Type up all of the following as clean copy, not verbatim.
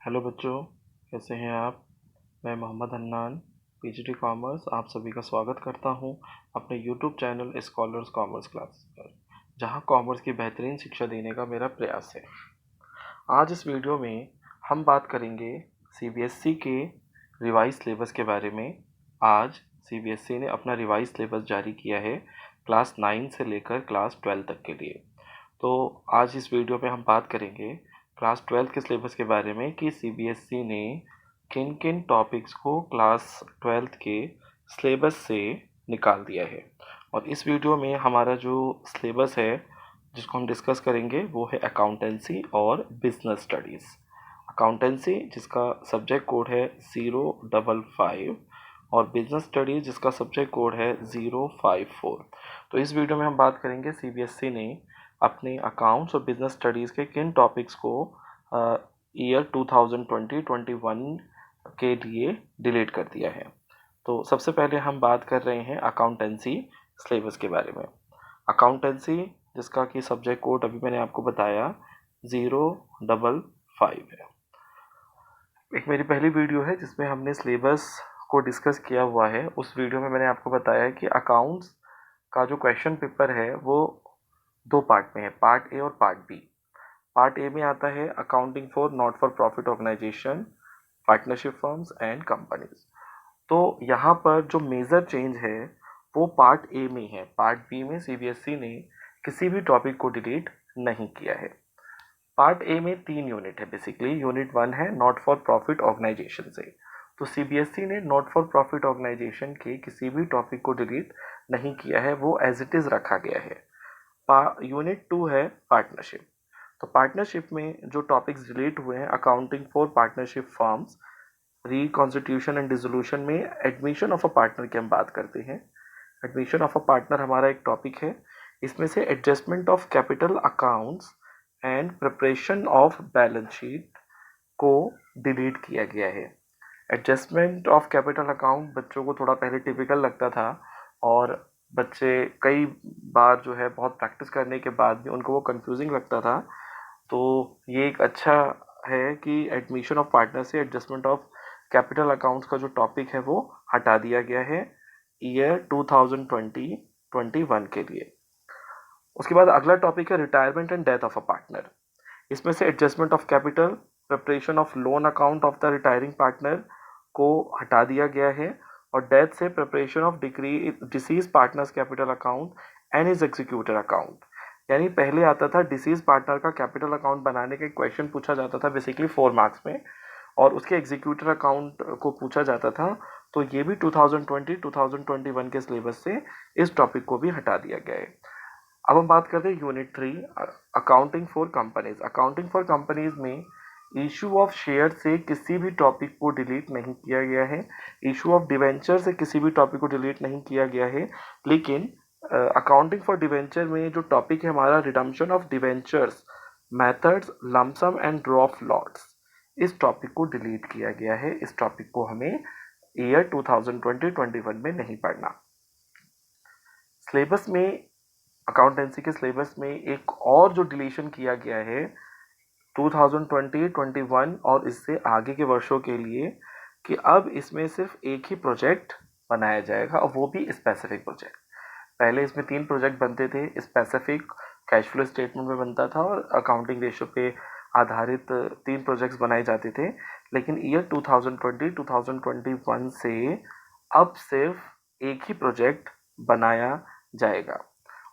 Hello बच्चों, कैसे हैं आप। मैं मोहम्मद हन्नान, पीजीटी कॉमर्स, आप सभी का स्वागत करता हूं अपने YouTube channel scholars commerce classes पर, जहां कॉमर्स की बेहतरीन शिक्षा देने का मेरा प्रयास है। आज इस वीडियो में हम बात करेंगे सीबीएसई के रिवाइज सिलेबस के बारे में। आज सीबीएसई ने अपना रिवाइज सिलेबस जारी किया है क्लास 9 से लेकर क्लास 12 तक के लिए। तो आज इस वीडियो में हम बात करेंगे क्लास 12 के सिलेबस के बारे में कि सीबीएसई ने किन किन टॉपिक्स को क्लास 12 के सिलेबस से निकाल दिया है। और इस वीडियो में हमारा जो सिलेबस है जिसको हम डिस्कस करेंगे वो है अकाउंटेंसी और बिजनेस स्टडीज़। अकाउंटेंसी जिसका सब्जेक्ट कोड है 055 और बिजनेस स्टडीज़ जिसका सब्जेक्ट कोड है 054। तो इस वीडियो में हम बात करेंगे सीबीएसई ने अपने अकाउंट्स और बिजनेस स्टडीज़ के किन टॉपिक्स को ईयर 2020-21 के लिए डिलीट कर दिया है। तो सबसे पहले हम बात कर रहे हैं अकाउंटेंसी सिलेबस के बारे में। अकाउंटेंसी जिसका कि सब्जेक्ट कोड अभी मैंने आपको बताया 055 है। एक मेरी पहली वीडियो है जिसमें हमने सिलेबस को डिस्कस किया हुआ है। उस वीडियो में मैंने आपको बताया कि अकाउंट्स का जो क्वेश्चन पेपर है वो दो पार्ट में है, पार्ट ए और पार्ट बी। पार्ट ए में आता है accounting for not for profit organisation, partnership firms and companies. तो यहाँ पर जो मेजर चेंज है वो पार्ट ए में है। पार्ट बी में सीबीएसई ने किसी भी टॉपिक को डिलीट नहीं किया है। पार्ट ए में 3 यूनिट है। बेसिकली यूनिट 1 है नॉट फॉर प्रॉफिट ऑर्गेनाइजेशन से। तो सीबीएसई ने नॉट फॉर प्रॉफिट ऑर्गेनाइजेशन के किसी भी टॉपिक को डिलीट नहीं किया है, वो एज इट इज़ रखा गया है। यूनिट 2 है पार्टनरशिप। तो पार्टनरशिप में जो टॉपिक्स डिलीट हुए हैं, accounting for partnership firms, reconstitution and dissolution में एडमिशन ऑफ अ पार्टनर की हम बात करते हैं। एडमिशन ऑफ अ पार्टनर हमारा एक टॉपिक है। इसमें से adjustment of capital accounts and preparation of balance sheet को डिलीट किया गया है। एडजस्टमेंट ऑफ कैपिटल अकाउंट बच्चों को थोड़ा पहले टिपिकल लगता था और बच्चे कई बार जो है बहुत प्रैक्टिस करने के बाद भी उनको वो कंफ्यूजिंग लगता था। तो ये एक अच्छा है कि एडमिशन ऑफ पार्टनर से एडजस्टमेंट ऑफ कैपिटल अकाउंट्स का जो टॉपिक है वो हटा दिया गया है ईयर 2020-21 के लिए। उसके बाद अगला टॉपिक है retirement and death of a partner. इसमें से adjustment of capital, preparation of loan account of the retiring partner को हटा दिया गया है और डेथ से preparation of deceased partner's capital account and is executor account. यानी पहले आता था डिसीज पार्टनर का कैपिटल अकाउंट बनाने का क्वेश्चन पूछा जाता था बेसिकली 4 मार्क्स में, और उसके एग्जीक्यूटर अकाउंट को पूछा जाता था। तो ये भी 2020-2021 के सिलेबस से इस टॉपिक को भी हटा दिया गया है। अब हम बात करते हैं unit 3 accounting for companies. Accounting for companies में इशू ऑफ शेयर से किसी भी टॉपिक को डिलीट नहीं किया गया है। इशू ऑफ डिवेंचर से किसी भी टॉपिक को डिलीट नहीं किया गया है। लेकिन अकाउंटिंग फॉर डिवेंचर में जो टॉपिक है हमारा redemption of debentures, methods, lump sum and draw of lots, इस टॉपिक को डिलीट किया गया है। इस टॉपिक को हमें ईयर 2020-21 में नहीं पढ़ना। सिलेबस में, अकाउंटेंसी के सिलेबस में एक और जो डिलीशन किया गया है 2020-21 और इससे आगे के वर्षों के लिए, कि अब इसमें सिर्फ एक ही प्रोजेक्ट बनाया जाएगा और वो भी स्पेसिफिक प्रोजेक्ट। पहले इसमें 3 प्रोजेक्ट बनते थे। स्पेसिफिक कैश फ्लो स्टेटमेंट में बनता था और अकाउंटिंग रेशियो पे आधारित 3 प्रोजेक्ट्स बनाए जाते थे। लेकिन ईयर 2020-2021 से अब सिर्फ एक ही प्रोजेक्ट बनाया जाएगा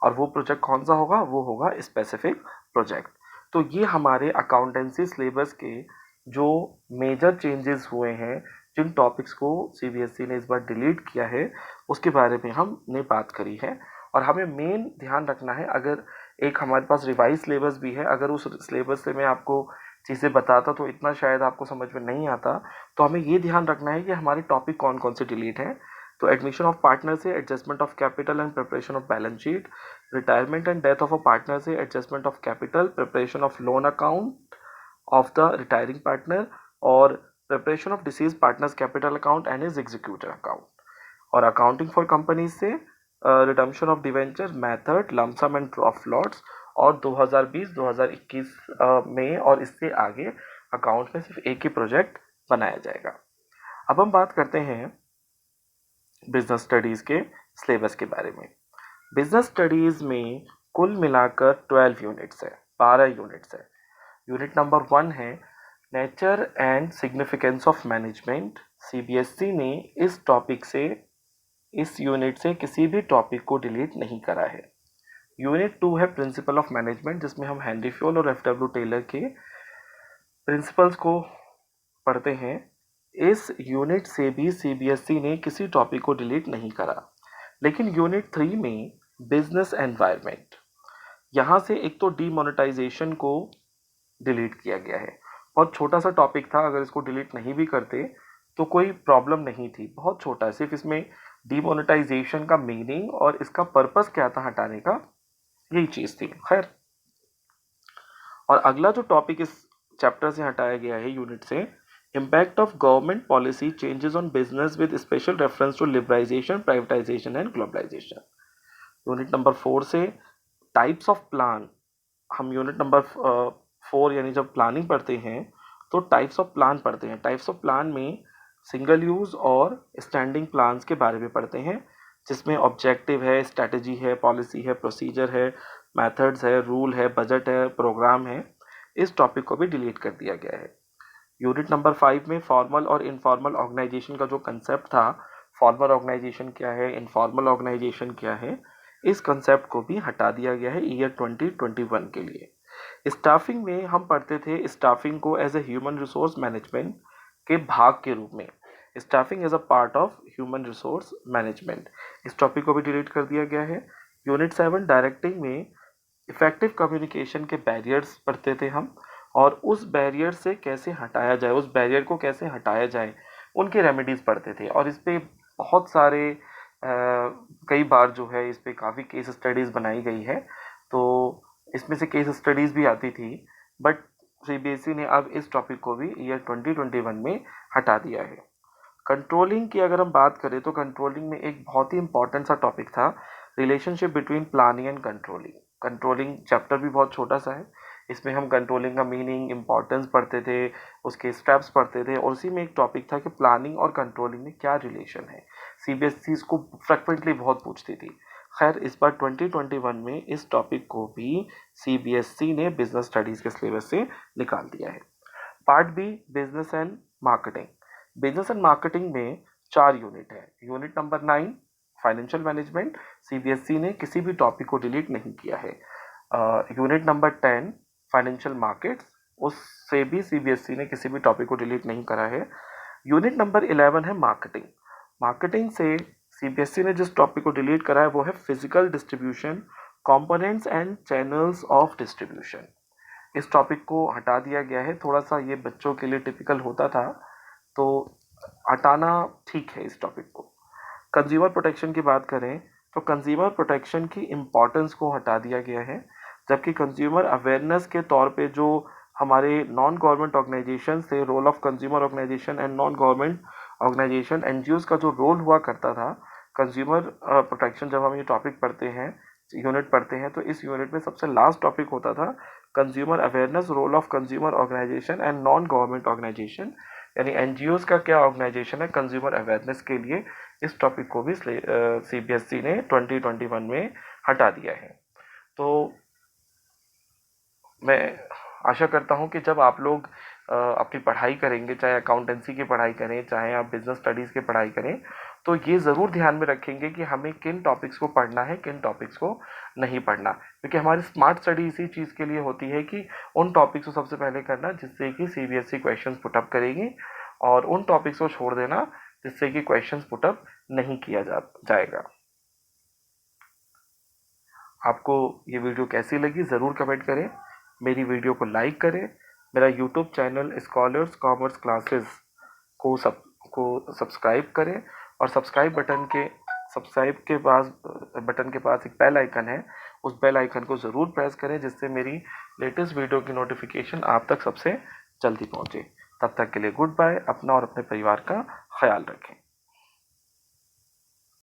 और वो प्रोजेक्ट कौन सा होगा, वो होगा स्पेसिफिक प्रोजेक्ट। तो ये हमारे अकाउंटेंसी सिलेबस के जो मेजर चेंजेस हुए हैं, जिन टॉपिक्स को सीबीएसई ने इस बार डिलीट किया है, उसके बारे में हमने बात करी है। और हमें मेन ध्यान रखना है, अगर एक हमारे पास रिवाइज सिलेबस भी है, अगर उस सिलेबस से मैं आपको चीज़ें बताता तो इतना शायद आपको समझ में नहीं आता। तो हमें ये ध्यान रखना है कि हमारे टॉपिक कौन कौन से डिलीट हैं। तो एडमिशन ऑफ पार्टनर से adjustment of capital and preparation of balance sheet, retirement and death of a partner से adjustment of capital, preparation of loan account of the retiring partner और preparation of deceased partner's capital account and his executor account. और accounting for companies से redemption of debenture, method, lump sum and draw of lots. और 2020-2021 में और इससे आगे account में सिर्फ एक ही प्रोजेक्ट बनाया जाएगा। अब हम बात करते हैं बिजनेस स्टडीज़ के सिलेबस के बारे में। बिजनेस स्टडीज़ में कुल मिलाकर 12 यूनिट्स है, 12 यूनिट्स है। यूनिट नंबर 1 है nature and significance of management. CBSE ने इस यूनिट से किसी भी टॉपिक को डिलीट नहीं करा है। यूनिट 2 है प्रिंसिपल ऑफ मैनेजमेंट, जिसमें हम हेनरी फ्योल और एफ.डब्ल्यू. टेलर के प्रिंसिपल्स को पढ़ते हैं। इस यूनिट से भी सीबीएसई ने किसी टॉपिक को डिलीट नहीं करा। लेकिन यूनिट 3 में बिजनेस एनवायरनमेंट, यहाँ से एक तो डीमोनेटाइजेशन को डिलीट किया गया है। बहुत छोटा सा टॉपिक था, अगर इसको डिलीट नहीं भी करते तो कोई प्रॉब्लम नहीं थी, बहुत छोटा है। सिर्फ इसमें डीमोनेटाइजेशन का मीनिंग और इसका पर्पस क्या था हटाने का, यही चीज़ थी। खैर, और अगला जो टॉपिक इस चैप्टर से हटाया गया है यूनिट से, impact of government policy changes on business with special reference to liberalisation, privatisation and globalisation. Unit number 4 से टाइप्स ऑफ प्लान, हम यूनिट नंबर 4 यानी जब प्लानिंग पढ़ते हैं तो टाइप्स ऑफ प्लान पढ़ते हैं। टाइप्स ऑफ प्लान में सिंगल यूज़ और स्टैंडिंग प्लान्स के बारे में पढ़ते हैं, जिसमें ऑब्जेक्टिव है, स्ट्रैटेजी है, पॉलिसी है, प्रोसीजर है, मेथड्स है, रूल है, बजट है, प्रोग्राम है। इस टॉपिक को भी डिलीट कर दिया गया है। यूनिट नंबर 5 में फॉर्मल और इनफॉर्मल ऑर्गेनाइजेशन का जो कंसेप्ट था, फॉर्मल ऑर्गेनाइजेशन क्या है, इनफॉर्मल ऑर्गेनाइजेशन क्या है, इस कंसेप्ट को भी हटा दिया गया है ईयर 2021 के लिए। स्टाफिंग में हम पढ़ते थे स्टाफिंग को as a human resource management के भाग के रूप में, staffing as a part of human resource management. इस टॉपिक को भी डिलीट कर दिया गया है। यूनिट 7 डायरेक्टिंग में इफेक्टिव कम्युनिकेशन के बैरियर्स पढ़ते थे हम, और उस बैरियर से कैसे हटाया जाए, उस बैरियर को कैसे हटाया जाए, उनके रेमेडीज़ पढ़ते थे। और इस पे बहुत सारे कई बार जो है इस पे काफ़ी केस स्टडीज़ बनाई गई है, तो इसमें से केस स्टडीज़ भी आती थी। बट सीबीएसई ने अब इस टॉपिक को भी ईयर 2021 में हटा दिया है। कंट्रोलिंग की अगर हम बात करें तो कंट्रोलिंग में एक बहुत ही इंपॉर्टेंट सा टॉपिक था, relationship between planning and controlling. Controlling chapter भी बहुत छोटा सा है, इसमें हम कंट्रोलिंग का मीनिंग, इंपॉर्टेंस पढ़ते थे, उसके स्टेप्स पढ़ते थे, और उसी में एक टॉपिक था कि प्लानिंग और कंट्रोलिंग में क्या रिलेशन है। सीबीएसई इसको फ्रिक्वेंटली बहुत पूछती थी। खैर, इस बार 2021 में इस टॉपिक को भी सीबीएसई ने बिजनेस स्टडीज़ के सिलेबस से निकाल दिया है। Part B, business and marketing. Business and marketing में 4 यूनिट है। Unit number 9 financial management, CBSE ने किसी भी टॉपिक को डिलीट नहीं किया है। यूनिट नंबर 10 फाइनेंशियल मार्केट्स, उससे भी सीबीएसई ने किसी भी टॉपिक को डिलीट नहीं करा है। यूनिट नंबर 11 है मार्केटिंग। मार्केटिंग से सीबीएसई ने जिस टॉपिक को डिलीट करा है वो है physical distribution, components and channels of distribution. इस टॉपिक को हटा दिया गया है। थोड़ा सा ये बच्चों के लिए टिपिकल होता था, तो हटाना ठीक है इस टॉपिक को। कंज्यूमर प्रोटेक्शन की बात करें तो कंज्यूमर प्रोटेक्शन की इम्पॉर्टेंस को हटा दिया गया है, जबकि कंज्यूमर अवेयरनेस के तौर पे जो हमारे नॉन गवर्नमेंट ऑर्गेनाइजेशन थे, role of consumer organisation and non government organisation, NGOs का जो रोल हुआ करता था कंज्यूमर प्रोटेक्शन, जब हम ये टॉपिक पढ़ते हैं, यूनिट पढ़ते हैं, तो इस यूनिट में सबसे लास्ट टॉपिक होता था consumer awareness, role of consumer organisation and non government organisation, यानी एनजीओज का क्या ऑर्गेनाइजेशन है कंज्यूमर अवेयरनेस के लिए। इस टॉपिक को भी सीबीएसई ने 2021 में हटा दिया है। तो मैं आशा करता हूँ कि जब आप लोग अपनी पढ़ाई करेंगे, चाहे अकाउंटेंसी की पढ़ाई करें, चाहे आप बिजनेस स्टडीज़ की पढ़ाई करें, तो ये ज़रूर ध्यान में रखेंगे कि हमें किन टॉपिक्स को पढ़ना है, किन टॉपिक्स को नहीं पढ़ना। क्योंकि हमारी स्मार्ट स्टडी इसी चीज़ के लिए होती है कि उन टॉपिक्स को सबसे पहले करना जिससे कि सीबीएसई क्वेश्चंस पुटअप करेगी, और उन टॉपिक्स को छोड़ देना जिससे कि क्वेश्चंस पुटअप नहीं किया जाएगा। आपको ये वीडियो कैसी लगी ज़रूर कमेंट करें, मेरी वीडियो को लाइक करें, मेरा YouTube channel scholars commerce classes को सब्सक्राइब करें, और सब्सक्राइब बटन के पास एक बेल आइकन है, उस बेल आइकन को ज़रूर प्रेस करें जिससे मेरी लेटेस्ट वीडियो की नोटिफिकेशन आप तक सबसे जल्दी पहुंचे। तब तक के लिए गुड बाय। अपना और अपने परिवार का ख्याल रखें।